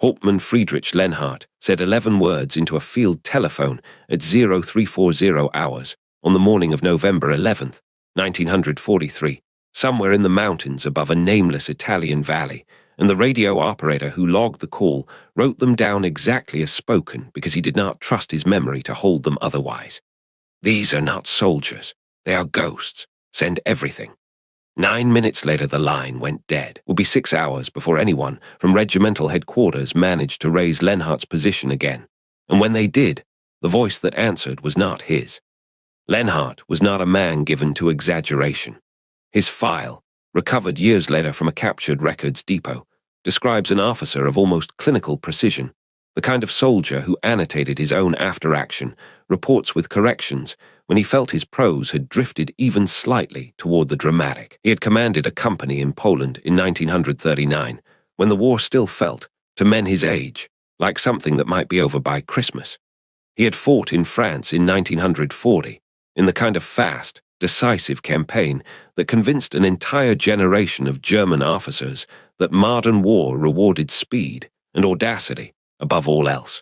Hauptmann Friedrich Lenhardt said 11 words into a field telephone at 0340 hours on the morning of November 11th, 1943, somewhere in the mountains above a nameless Italian valley, and the radio operator who logged the call wrote them down exactly as spoken because he did not trust his memory to hold them otherwise. "These are not soldiers. They are ghosts. Send everything." 9 minutes later, the line went dead. It would be 6 hours before anyone from regimental headquarters managed to raise Lenhardt's position again. And when they did, the voice that answered was not his. Lenhardt was not a man given to exaggeration. His file, recovered years later from a captured records depot, describes an officer of almost clinical precision, the kind of soldier who annotated his own after-action reports with corrections when he felt his prose had drifted even slightly toward the dramatic. He had commanded a company in Poland in 1939, when the war still felt, to men his age, like something that might be over by Christmas. He had fought in France in 1940, in the kind of fast, decisive campaign that convinced an entire generation of German officers that modern war rewarded speed and audacity above all else.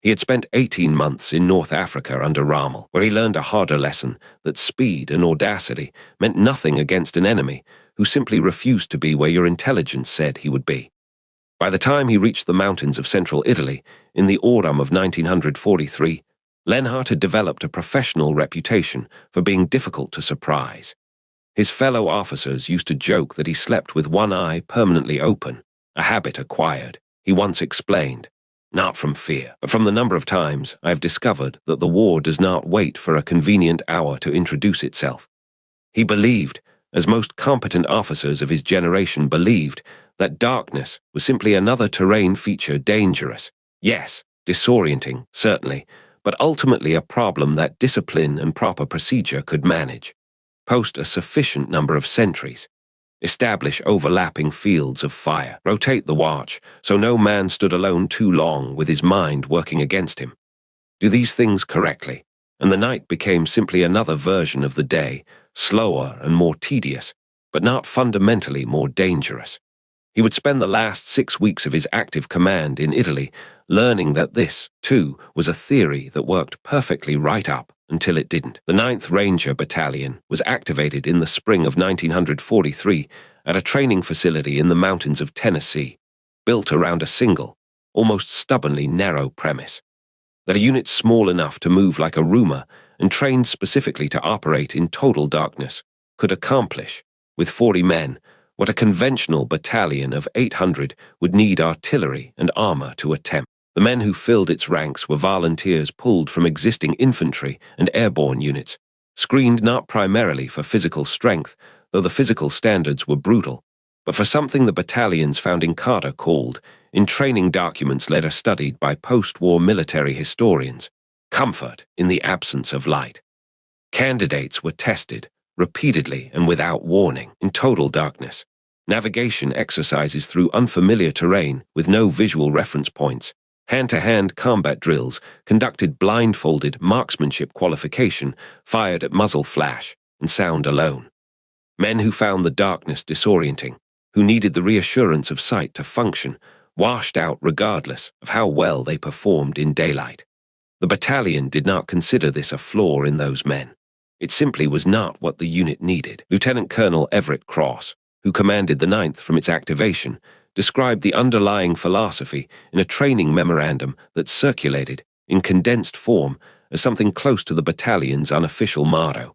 He had spent 18 months in North Africa under Rommel, where he learned a harder lesson that speed and audacity meant nothing against an enemy who simply refused to be where your intelligence said he would be. By the time he reached the mountains of central Italy in the autumn of 1943, Lenhardt had developed a professional reputation for being difficult to surprise. His fellow officers used to joke that he slept with one eye permanently open, a habit acquired, he once explained. Not from fear, but from the number of times I have discovered that the war does not wait for a convenient hour to introduce itself. He believed, as most competent officers of his generation believed, that darkness was simply another terrain feature dangerous. Yes, disorienting, certainly, but ultimately a problem that discipline and proper procedure could manage. Post a sufficient number of sentries. Establish overlapping fields of fire. Rotate the watch so no man stood alone too long with his mind working against him. Do these things correctly, and the night became simply another version of the day, slower and more tedious, but not fundamentally more dangerous. He would spend the last 6 weeks of his active command in Italy learning that this, too, was a theory that worked perfectly right up until it didn't. The 9th Ranger Battalion was activated in the spring of 1943 at a training facility in the mountains of Tennessee, built around a single, almost stubbornly narrow premise. That a unit small enough to move like a rumor and trained specifically to operate in total darkness could accomplish, with 40 men, what a conventional battalion of 800 would need artillery and armor to attempt. The men who filled its ranks were volunteers pulled from existing infantry and airborne units, screened not primarily for physical strength, though the physical standards were brutal, but for something the battalion's founding Carter called, in training documents later studied by post-war military historians, comfort in the absence of light. Candidates were tested, repeatedly and without warning, in total darkness. Navigation exercises through unfamiliar terrain with no visual reference points, hand-to-hand combat drills conducted blindfolded marksmanship qualification fired at muzzle flash and sound alone. Men who found the darkness disorienting, who needed the reassurance of sight to function, washed out regardless of how well they performed in daylight. The battalion did not consider this a flaw in those men. It simply was not what the unit needed. Lieutenant Colonel Everett Cross, who commanded the 9th from its activation, described the underlying philosophy in a training memorandum that circulated, in condensed form, as something close to the battalion's unofficial motto.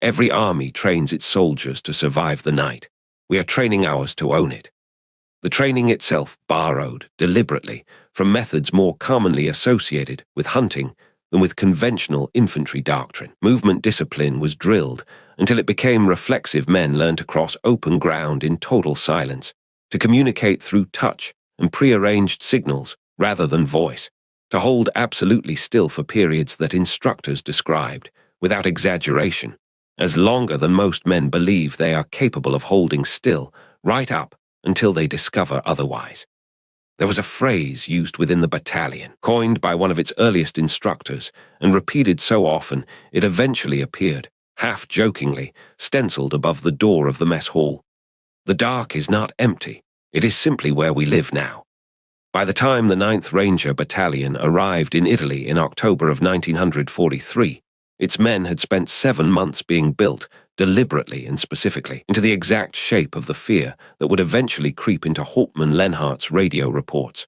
Every army trains its soldiers to survive the night. We are training ours to own it. The training itself borrowed, deliberately, from methods more commonly associated with hunting than with conventional infantry doctrine. Movement discipline was drilled until it became reflexive. Men learned to cross open ground in total silence, to communicate through touch and prearranged signals rather than voice, to hold absolutely still for periods that instructors described, without exaggeration, as longer than most men believe they are capable of holding still, right up until they discover otherwise. There was a phrase used within the battalion, coined by one of its earliest instructors, and repeated so often it eventually appeared, half-jokingly, stenciled above the door of the mess hall. The dark is not empty, it is simply where we live now. By the time the 9th Ranger Battalion arrived in Italy in October of 1943, its men had spent 7 months being built, deliberately and specifically, into the exact shape of the fear that would eventually creep into Hauptmann-Lenhardt's radio reports.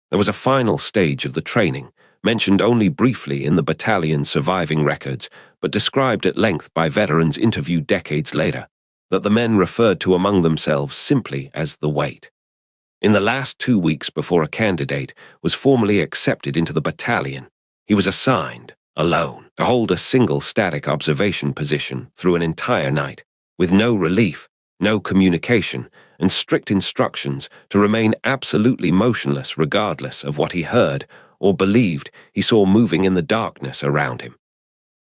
There was a final stage of the training, mentioned only briefly in the battalion's surviving records, but described at length by veterans interviewed decades later, that the men referred to among themselves simply as the wait. In the last 2 weeks before a candidate was formally accepted into the battalion, he was assigned, alone, to hold a single static observation position through an entire night, with no relief, no communication, and strict instructions to remain absolutely motionless regardless of what he heard or believed he saw moving in the darkness around him.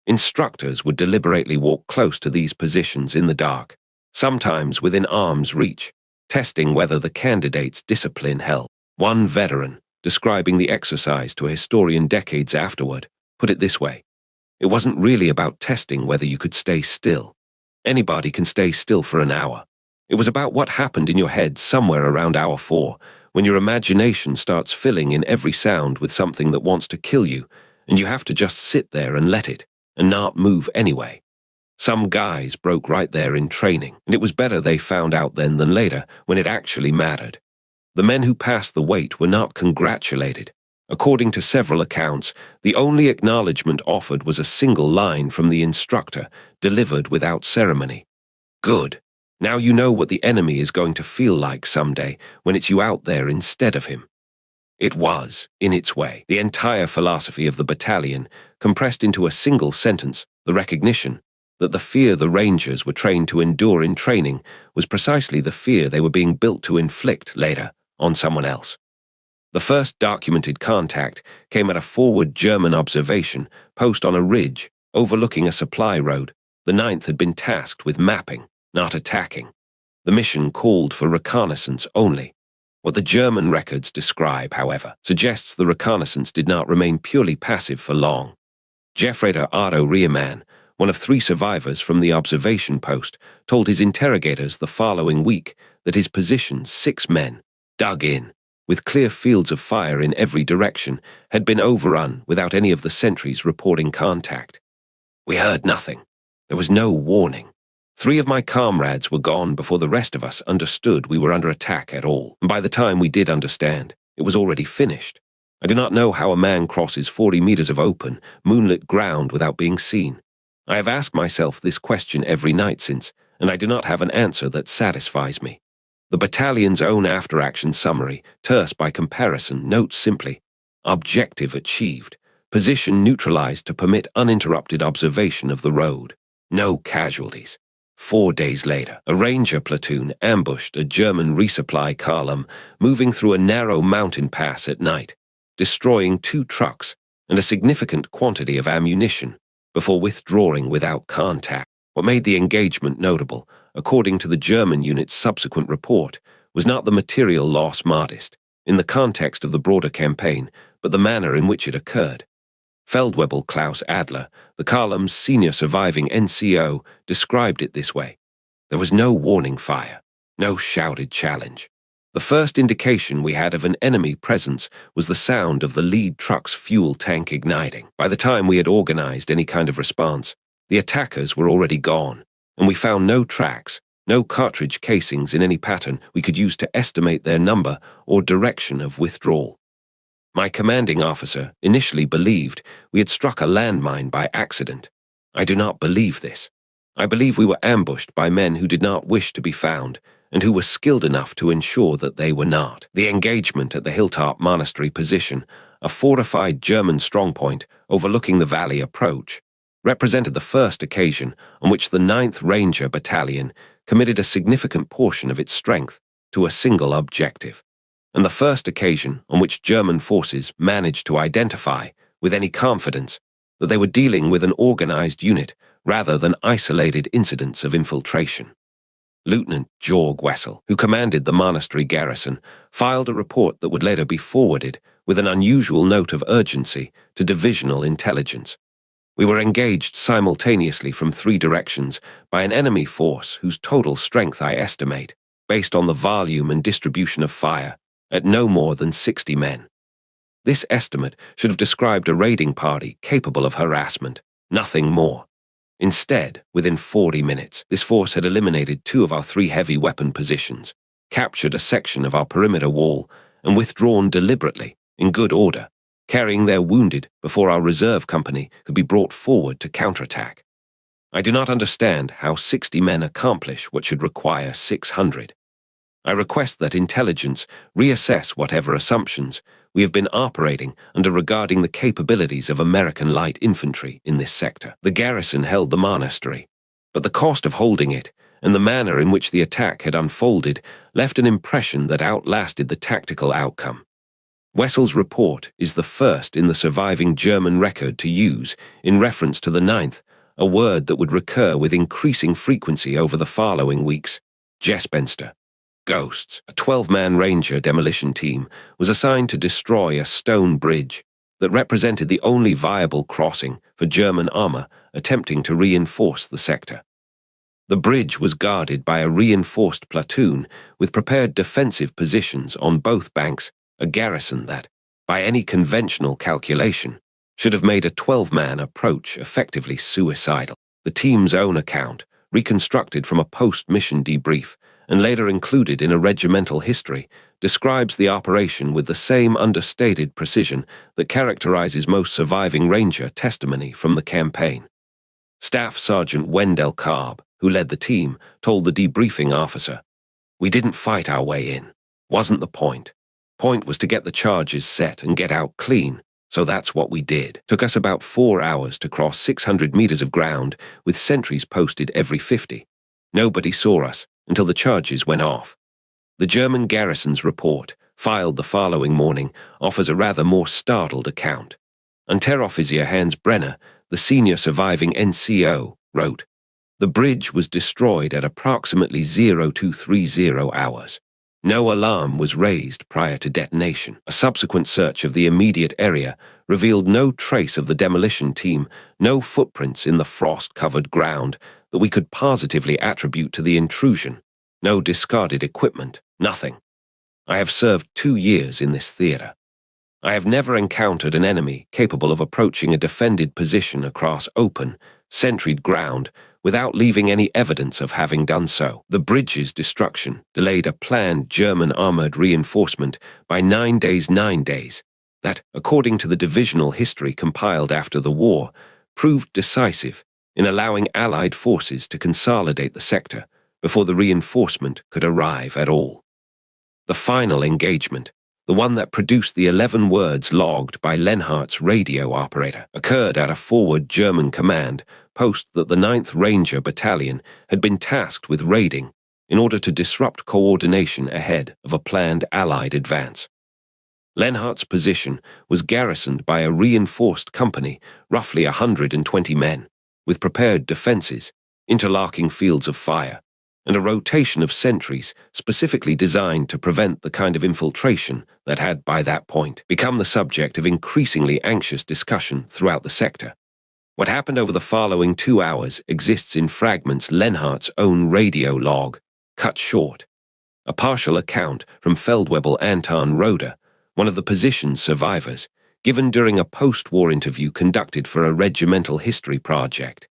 Instructors would deliberately walk close to these positions in the dark, sometimes within arm's reach, testing whether the candidate's discipline held. One veteran, describing the exercise to a historian decades afterward, put it this way: "It wasn't really about testing whether you could stay still. Anybody can stay still for an hour. It was about what happened in your head somewhere around hour 4, when your imagination starts filling in every sound with something that wants to kill you, and you have to just sit there and let it, and not move anyway." Some guys broke right there in training, and it was better they found out then than later, when it actually mattered. The men who passed the wait were not congratulated. According to several accounts, the only acknowledgement offered was a single line from the instructor, delivered without ceremony. "Good. Now you know what the enemy is going to feel like someday when it's you out there instead of him." It was, in its way, the entire philosophy of the battalion, compressed into a single sentence, the recognition that the fear the Rangers were trained to endure in training was precisely the fear they were being built to inflict later on someone else. The first documented contact came at a forward German observation post on a ridge overlooking a supply road. The 9th had been tasked with mapping, not attacking. The mission called for reconnaissance only. What the German records describe, however, suggests the reconnaissance did not remain purely passive for long. Jeffreiter Otto Riemann, one of 3 survivors from the observation post, told his interrogators the following week that his position, 6 men, dug in, with clear fields of fire in every direction, had been overrun without any of the sentries reporting contact. "We heard nothing. There was no warning. 3 of my comrades were gone before the rest of us understood we were under attack at all, and by the time we did understand, it was already finished. I do not know how a man crosses 40 meters of open, moonlit ground without being seen. I have asked myself this question every night since, and I do not have an answer that satisfies me." The battalion's own after-action summary, terse by comparison, notes simply, "Objective achieved. Position neutralized to permit uninterrupted observation of the road. No casualties." 4 days later, a Ranger platoon ambushed a German resupply column moving through a narrow mountain pass at night, destroying 2 trucks and a significant quantity of ammunition, before withdrawing without contact. What made the engagement notable, according to the German unit's subsequent report, was not the material loss modest, in the context of the broader campaign, but the manner in which it occurred. Feldwebel Klaus Adler, the column's senior surviving NCO, described it this way: "There was no warning fire, no shouted challenge. The first indication we had of an enemy presence was the sound of the lead truck's fuel tank igniting. By the time we had organized any kind of response, the attackers were already gone, and we found no tracks, no cartridge casings in any pattern we could use to estimate their number or direction of withdrawal. My commanding officer initially believed we had struck a landmine by accident. I do not believe this. I believe we were ambushed by men who did not wish to be found, and who were skilled enough to ensure that they were not." The engagement at the Hilltop Monastery position, a fortified German strongpoint overlooking the valley approach, represented the first occasion on which the 9th Ranger Battalion committed a significant portion of its strength to a single objective, and the first occasion on which German forces managed to identify, with any confidence, that they were dealing with an organized unit rather than isolated incidents of infiltration. Lieutenant Georg Wessel, who commanded the monastery garrison, filed a report that would later be forwarded, with an unusual note of urgency, to divisional intelligence. "We were engaged simultaneously from 3 directions by an enemy force whose total strength I estimate, based on the volume and distribution of fire, at no more than 60 men. This estimate should have described a raiding party capable of harassment, nothing more. Instead, within 40 minutes, this force had eliminated 2 of our 3 heavy weapon positions, captured a section of our perimeter wall, and withdrawn deliberately, in good order, carrying their wounded before our reserve company could be brought forward to counterattack. I do not understand how 60 men accomplish what should require 600. I request that intelligence reassess whatever assumptions we have been operating under regarding the capabilities of American light infantry in this sector. The garrison held the monastery, but the cost of holding it and the manner in which the attack had unfolded left an impression that outlasted the tactical outcome. Wessel's report is the first in the surviving German record to use, in reference to the 9th, a word that would recur with increasing frequency over the following weeks: Gespenster. Ghosts. A 12-man Ranger demolition team was assigned to destroy a stone bridge that represented the only viable crossing for German armor attempting to reinforce the sector. The bridge was guarded by a reinforced platoon with prepared defensive positions on both banks, a garrison that, by any conventional calculation, should have made a 12-man approach effectively suicidal. The team's own account, reconstructed from a post-mission debrief, and later included in a regimental history, describes the operation with the same understated precision that characterizes most surviving Ranger testimony from the campaign. Staff Sergeant Wendell Cobb, who led the team, told the debriefing officer, "We didn't fight our way in. Wasn't the point. Point was to get the charges set and get out clean, so that's what we did. Took us about 4 hours to cross 600 meters of ground with sentries posted every 50. Nobody saw us until the charges went off." The German garrison's report, filed the following morning, offers a rather more startled account. Unteroffizier Hans Brenner, the senior surviving NCO, wrote, "The bridge was destroyed at approximately 0230 hours. No alarm was raised prior to detonation. A subsequent search of the immediate area revealed no trace of the demolition team, no footprints in the frost-covered ground that we could positively attribute to the intrusion, no discarded equipment, nothing. I have served 2 years in this theater. I have never encountered an enemy capable of approaching a defended position across open, sentried ground without leaving any evidence of having done so. The bridge's destruction delayed a planned German armored reinforcement by 9 days that, according to the divisional history compiled after the war, proved decisive in allowing Allied forces to consolidate the sector before the reinforcement could arrive at all. The final engagement, the one that produced the 11 words logged by Lenhardt's radio operator, occurred at a forward German command post that the 9th Ranger Battalion had been tasked with raiding in order to disrupt coordination ahead of a planned Allied advance. Lenhardt's position was garrisoned by a reinforced company, roughly 120 men, with prepared defenses, interlocking fields of fire, and a rotation of sentries specifically designed to prevent the kind of infiltration that had, by that point, become the subject of increasingly anxious discussion throughout the sector. What happened over the following 2 hours exists in fragments Lenhardt's own radio log, cut short. A partial account from Feldwebel Anton Roeder, one of the position's survivors, given during a post-war interview conducted for a regimental history project,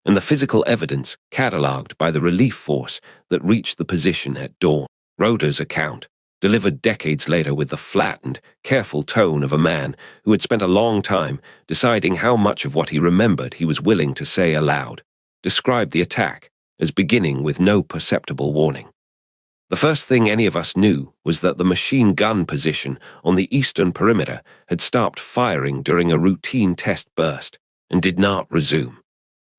and the physical evidence catalogued by the relief force that reached the position at dawn. Roeder's account, delivered decades later with the flattened, careful tone of a man who had spent a long time deciding how much of what he remembered he was willing to say aloud, described the attack as beginning with no perceptible warning. The first thing any of us knew was that the machine gun position on the eastern perimeter had stopped firing during a routine test burst and did not resume.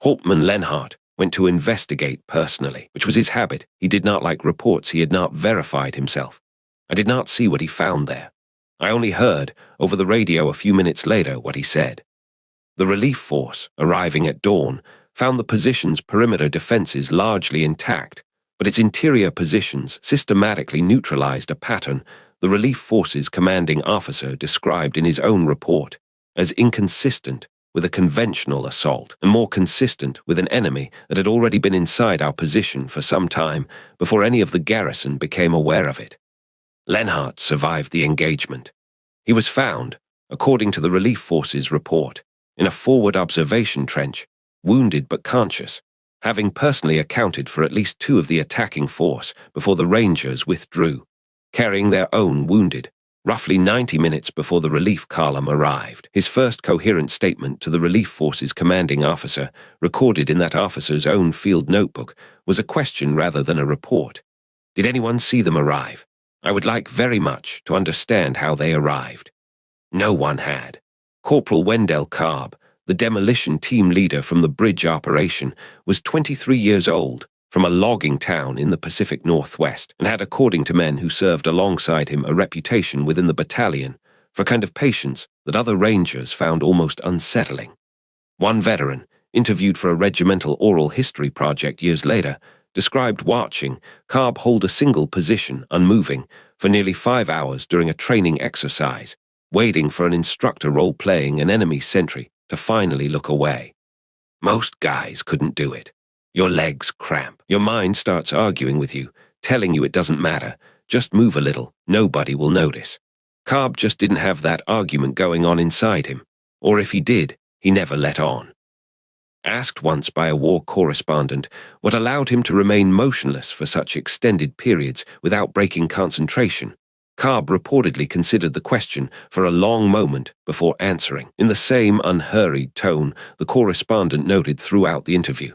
Hauptmann Lenhardt went to investigate personally, which was his habit. He did not like reports he had not verified himself. I did not see what he found there. I only heard, over the radio a few minutes later, what he said. The relief force, arriving at dawn, found the position's perimeter defenses largely intact, but its interior positions systematically neutralized a pattern the relief force's commanding officer described in his own report as inconsistent with a conventional assault, and more consistent with an enemy that had already been inside our position for some time before any of the garrison became aware of it. Lenhart survived the engagement. He was found, according to the relief force's report, in a forward observation trench, wounded but conscious, having personally accounted for at least 2 of the attacking force before the Rangers withdrew, carrying their own wounded, roughly 90 minutes before the relief column arrived. His first coherent statement to the relief force's commanding officer, recorded in that officer's own field notebook, was a question rather than a report. Did anyone see them arrive? I would like very much to understand how they arrived. No one had. Corporal Wendell Cobb, the demolition team leader from the bridge operation, was 23 years old, from a logging town in the Pacific Northwest, and had, according to men who served alongside him, a reputation within the battalion for a kind of patience that other Rangers found almost unsettling. One veteran, interviewed for a regimental oral history project years later, described watching Cobb hold a single position, unmoving, for nearly 5 hours during a training exercise, waiting for an instructor role-playing an enemy sentry to finally look away. Most guys couldn't do it. Your legs cramp. Your mind starts arguing with you, telling you it doesn't matter. Just move a little. Nobody will notice. Cobb just didn't have that argument going on inside him. Or if he did, he never let on. Asked once by a war correspondent what allowed him to remain motionless for such extended periods without breaking concentration, Cobb reportedly considered the question for a long moment before answering. In the same unhurried tone, the correspondent noted throughout the interview,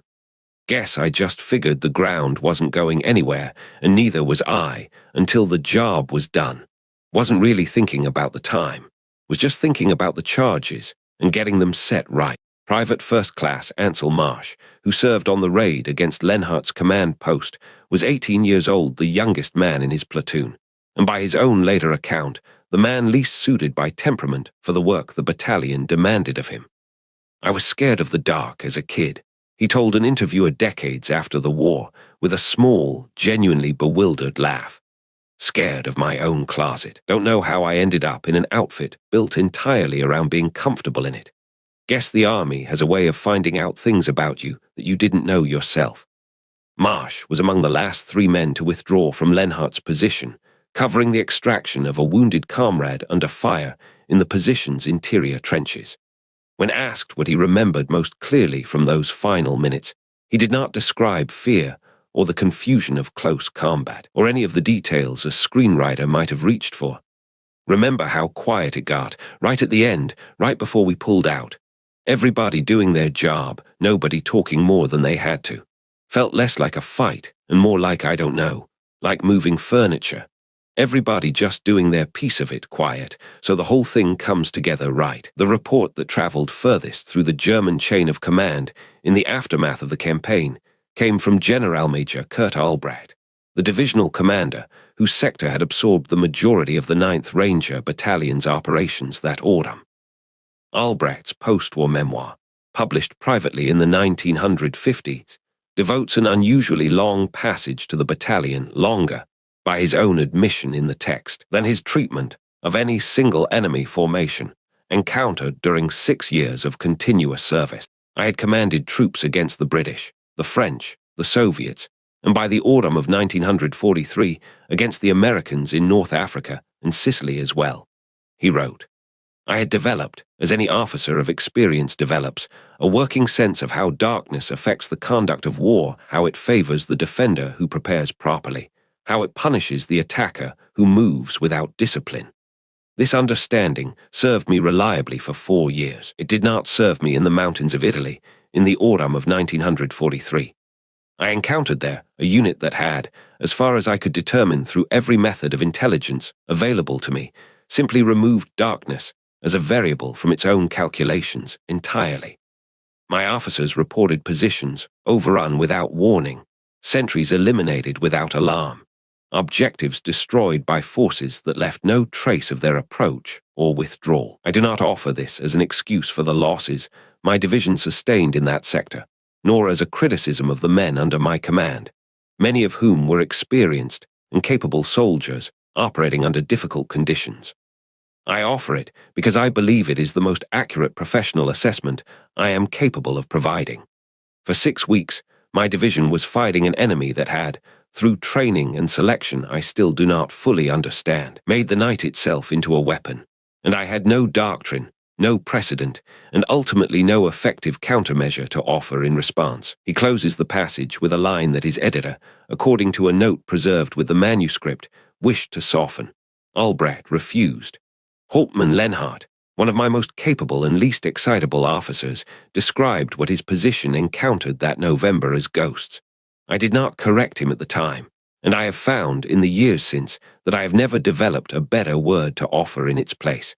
"Guess I just figured the ground wasn't going anywhere, and neither was I, until the job was done. Wasn't really thinking about the time. Was just thinking about the charges and getting them set right." Private First Class Ansel Marsh, who served on the raid against Lenhart's command post, was 18 years old, the youngest man in his platoon, and by his own later account, the man least suited by temperament for the work the battalion demanded of him. "I was scared of the dark as a kid," he told an interviewer decades after the war, with a small, genuinely bewildered laugh. "Scared of my own closet. Don't know how I ended up in an outfit built entirely around being comfortable in it. Guess the army has a way of finding out things about you that you didn't know yourself." Marsh was among the last 3 men to withdraw from Lenhart's position, covering the extraction of a wounded comrade under fire in the position's interior trenches. When asked what he remembered most clearly from those final minutes, he did not describe fear or the confusion of close combat, or any of the details a screenwriter might have reached for. "Remember how quiet it got, right at the end, right before we pulled out. Everybody doing their job, nobody talking more than they had to. Felt less like a fight and more like, I don't know, like moving furniture. Everybody just doing their piece of it quiet, so the whole thing comes together right." The report that traveled furthest through the German chain of command in the aftermath of the campaign came from General Major Kurt Albrecht, the divisional commander whose sector had absorbed the majority of the 9th Ranger Battalion's operations that autumn. Albrecht's post-war memoir, published privately in the 1950s, devotes an unusually long passage to the battalion, longer, by his own admission in the text, than his treatment of any single enemy formation encountered during 6 years of continuous service. "I had commanded troops against the British, the French, the Soviets, and by the autumn of 1943 against the Americans in North Africa and Sicily as well," he wrote. "I had developed, as any officer of experience develops, a working sense of how darkness affects the conduct of war, how it favors the defender who prepares properly, how it punishes the attacker who moves without discipline. This understanding served me reliably for 4 years. It did not serve me in the mountains of Italy in the autumn of 1943. I encountered there a unit that had, as far as I could determine through every method of intelligence available to me, simply removed darkness as a variable from its own calculations entirely. My officers reported positions overrun without warning, sentries eliminated without alarm, objectives destroyed by forces that left no trace of their approach or withdrawal. I do not offer this as an excuse for the losses my division sustained in that sector, nor as a criticism of the men under my command, many of whom were experienced and capable soldiers operating under difficult conditions. I offer it because I believe it is the most accurate professional assessment I am capable of providing. For 6 weeks, my division was fighting an enemy that had, through training and selection I still do not fully understand, made the night itself into a weapon. And I had no doctrine, no precedent, and ultimately no effective countermeasure to offer in response. He closes the passage with a line that his editor, according to a note preserved with the manuscript, wished to soften. Albrecht refused. Hauptmann Lenhardt, one of my most capable and least excitable officers, described what his position encountered that November as ghosts. I did not correct him at the time, and I have found in the years since that I have never developed a better word to offer in its place.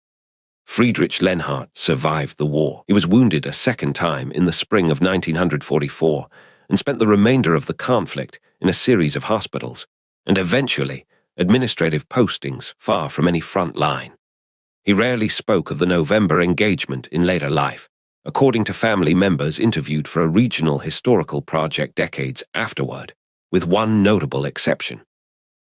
Friedrich Lenhardt survived the war. He was wounded a second time in the spring of 1944 and spent the remainder of the conflict in a series of hospitals and eventually administrative postings far from any front line. He rarely spoke of the November engagement in later life, according to family members interviewed for a regional historical project decades afterward, with one notable exception.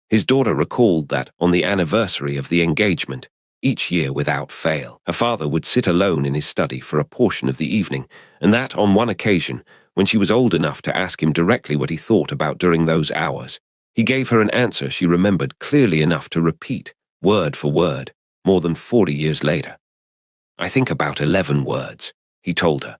His daughter recalled that on the anniversary of the engagement, each year without fail, her father would sit alone in his study for a portion of the evening, and that on one occasion, when she was old enough to ask him directly what he thought about during those hours, he gave her an answer she remembered clearly enough to repeat, word for word, more than 40 years later. "I think about 11 words," he told her.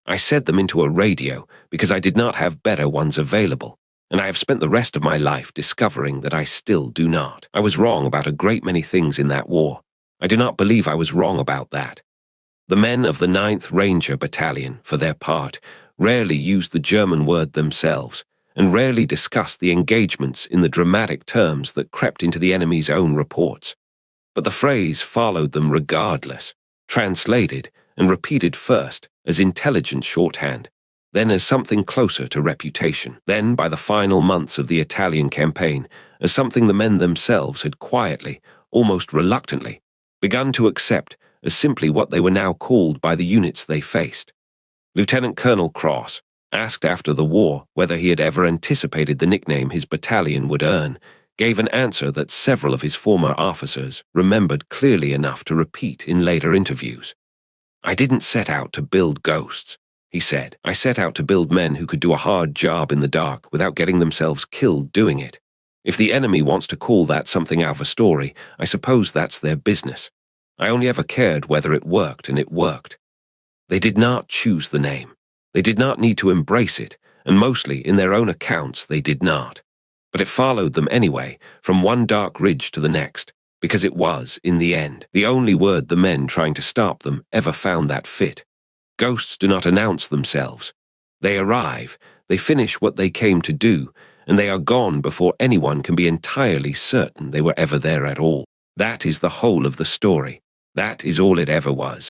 "I said them into a radio because I did not have better ones available, and I have spent the rest of my life discovering that I still do not. I was wrong about a great many things in that war. I do not believe I was wrong about that." The men of the 9th Ranger Battalion, for their part, rarely used the German word themselves, and rarely discussed the engagements in the dramatic terms that crept into the enemy's own reports. But the phrase followed them regardless, translated and repeated first as intelligent shorthand, then as something closer to reputation, then by the final months of the Italian campaign as something the men themselves had quietly, almost reluctantly, begun to accept as simply what they were now called by the units they faced. Lieutenant Colonel Cross, asked after the war whether he had ever anticipated the nickname his battalion would earn, gave an answer that several of his former officers remembered clearly enough to repeat in later interviews. "I didn't set out to build ghosts," he said. "I set out to build men who could do a hard job in the dark without getting themselves killed doing it. If the enemy wants to call that something out of a story, I suppose that's their business. I only ever cared whether it worked, and it worked." They did not choose the name. They did not need to embrace it, and mostly, in their own accounts, they did not. But it followed them anyway, from one dark ridge to the next, because it was, in the end, the only word the men trying to stop them ever found that fit. Ghosts do not announce themselves. They arrive, they finish what they came to do, and they are gone before anyone can be entirely certain they were ever there at all. That is the whole of the story. That is all it ever was.